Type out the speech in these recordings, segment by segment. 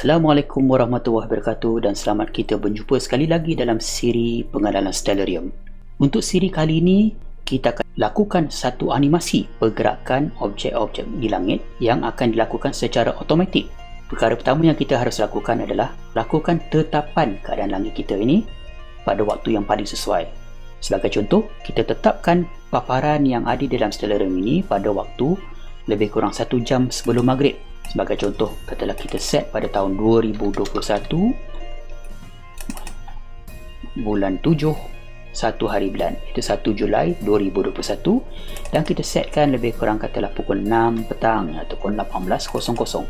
Assalamualaikum warahmatullahi wabarakatuh dan selamat kita berjumpa sekali lagi dalam siri pengenalan Stellarium. Untuk siri kali ini, kita akan lakukan satu animasi pergerakan objek-objek di langit yang akan dilakukan secara automatik. Perkara pertama yang kita harus lakukan adalah lakukan tetapan keadaan langit kita ini pada waktu yang paling sesuai. Sebagai contoh, kita tetapkan paparan yang ada dalam Stellarium ini pada waktu lebih kurang 1 jam sebelum maghrib. Sebagai contoh, katalah kita set pada tahun 2021 bulan 7 1 hari bulan, itu 1 Julai 2021, dan kita setkan lebih kurang katalah pukul 6 petang ataupun 18.00.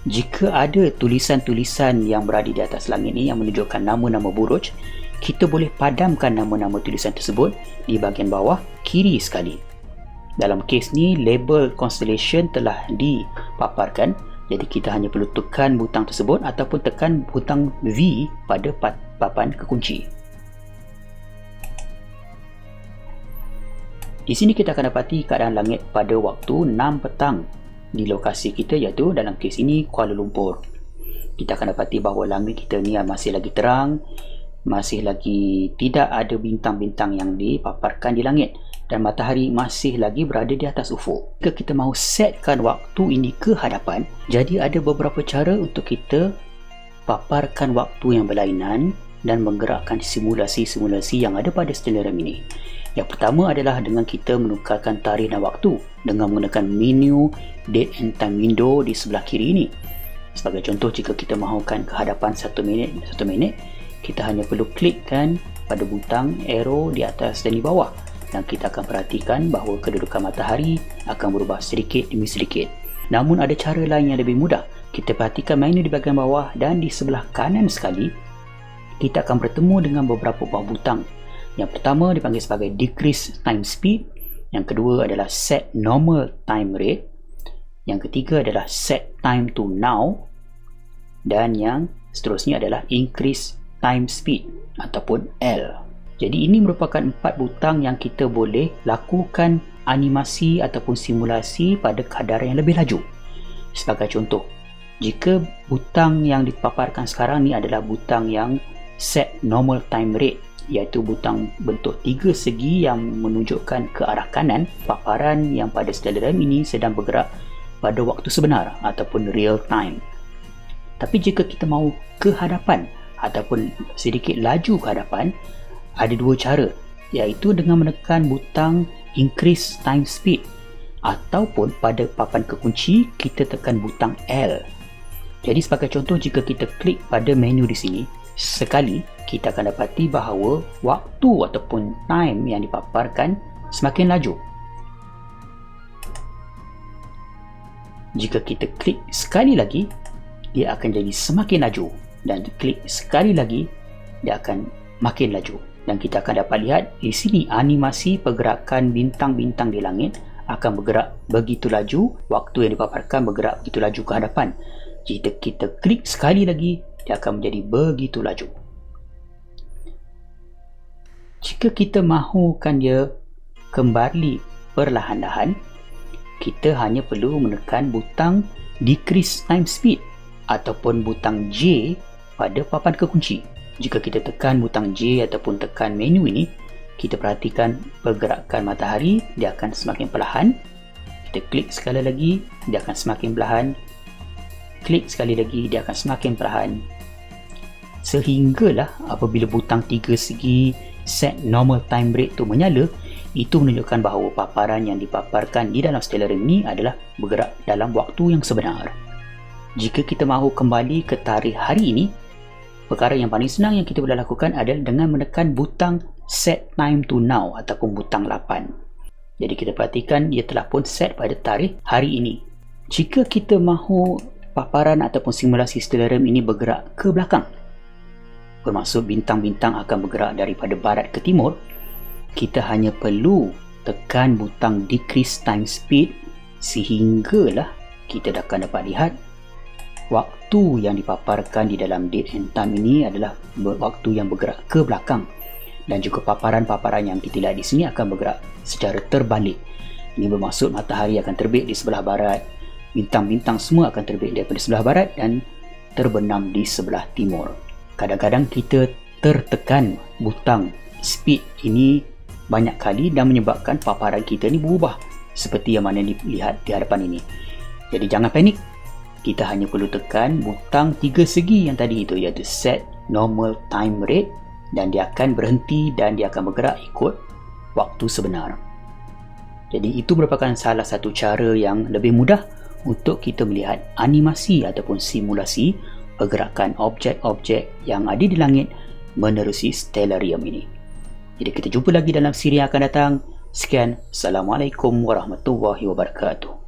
Jika ada tulisan-tulisan yang berada di atas langit ini yang menunjukkan nama-nama buruj, kita boleh padamkan nama-nama tulisan tersebut di bahagian bawah kiri sekali. Dalam kes ni, label constellation telah dipaparkan, jadi kita hanya perlu tekan butang tersebut ataupun tekan butang V pada papan kekunci. Di sini kita akan dapati keadaan langit pada waktu 6 petang di lokasi kita, iaitu dalam kes ini Kuala Lumpur. Kita akan dapati bahawa langit kita ni masih lagi terang, masih lagi tidak ada bintang-bintang yang dipaparkan di langit, dan matahari masih lagi berada di atas ufuk. Jika kita mahu setkan waktu ini ke hadapan, jadi ada beberapa cara untuk kita paparkan waktu yang berlainan dan menggerakkan simulasi-simulasi yang ada pada Stellarium ini. Yang pertama adalah dengan kita menukarkan tarikh dan waktu dengan menggunakan menu date and time window di sebelah kiri ini. Sebagai contoh, jika kita mahukan ke hadapan 1 minit, kita hanya perlu klikkan pada butang arrow di atas dan di bawah, dan kita akan perhatikan bahawa kedudukan matahari akan berubah sedikit demi sedikit. Namun ada cara lain yang lebih mudah. Kita perhatikan menu di bahagian bawah, dan di sebelah kanan sekali kita akan bertemu dengan beberapa buah butang. Yang pertama dipanggil sebagai decrease time speed, yang kedua adalah set normal time rate, yang ketiga adalah set time to now, dan yang seterusnya adalah increase time speed ataupun L. Jadi ini merupakan 4 butang yang kita boleh lakukan animasi ataupun simulasi pada kadar yang lebih laju. Sebagai contoh, jika butang yang dipaparkan sekarang ni adalah butang yang set normal time rate, iaitu butang bentuk 3 segi yang menunjukkan ke arah kanan, paparan yang pada Stellarium ini sedang bergerak pada waktu sebenar ataupun real time. Tapi jika kita mahu ke hadapan ataupun sedikit laju ke hadapan, ada 2 cara, iaitu dengan menekan butang increase time speed ataupun pada papan kekunci kita tekan butang L. Jadi sebagai contoh, jika kita klik pada menu di sini sekali, kita akan dapati bahawa waktu ataupun time yang dipaparkan semakin laju. Jika kita klik sekali lagi, dia akan jadi semakin laju, dan klik sekali lagi dia akan makin laju. Dan kita akan dapat lihat di sini animasi pergerakan bintang-bintang di langit akan bergerak begitu laju, waktu yang dipaparkan bergerak begitu laju ke hadapan. Jika kita klik sekali lagi, dia akan menjadi begitu laju. Jika kita mahukan dia kembali perlahan-lahan, kita hanya perlu menekan butang decrease time speed ataupun butang J pada papan kekunci. Jika kita tekan butang J ataupun tekan menu ini, kita perhatikan pergerakan matahari, dia akan semakin perlahan. Kita klik sekali lagi, dia akan semakin perlahan. Klik sekali lagi, dia akan semakin perlahan. Sehinggalah apabila butang 3 segi set normal time rate itu menyala, itu menunjukkan bahawa paparan yang dipaparkan di dalam Stellarium ini adalah bergerak dalam waktu yang sebenar. Jika kita mahu kembali ke tarikh hari ini, perkara yang paling senang yang kita boleh lakukan adalah dengan menekan butang set time to now ataupun butang 8. Jadi kita perhatikan dia telah pun set pada tarikh hari ini. Jika kita mahu paparan ataupun simulasi Stellarium ini bergerak ke belakang, bermaksud bintang-bintang akan bergerak daripada barat ke timur, kita hanya perlu tekan butang decrease time speed sehinggalah kita akan dapat lihat waktu yang dipaparkan di dalam date and time ini adalah waktu yang bergerak ke belakang, dan juga paparan-paparan yang kita lihat di sini akan bergerak secara terbalik. Ini bermaksud matahari akan terbit di sebelah barat, bintang-bintang semua akan terbit daripada sebelah barat, dan terbenam di sebelah timur. Kadang-kadang kita tertekan butang speed ini banyak kali dan menyebabkan paparan kita ni berubah seperti yang mana dilihat di hadapan ini. Jadi jangan panik. Kita hanya perlu tekan butang 3 segi yang tadi itu, iaitu set normal time rate, dan dia akan berhenti dan dia akan bergerak ikut waktu sebenar. Jadi itu merupakan salah satu cara yang lebih mudah untuk kita melihat animasi ataupun simulasi pergerakan objek-objek yang ada di langit menerusi stellarium ini. Jadi kita jumpa lagi dalam siri yang akan datang. Sekian, Assalamualaikum warahmatullahi wabarakatuh.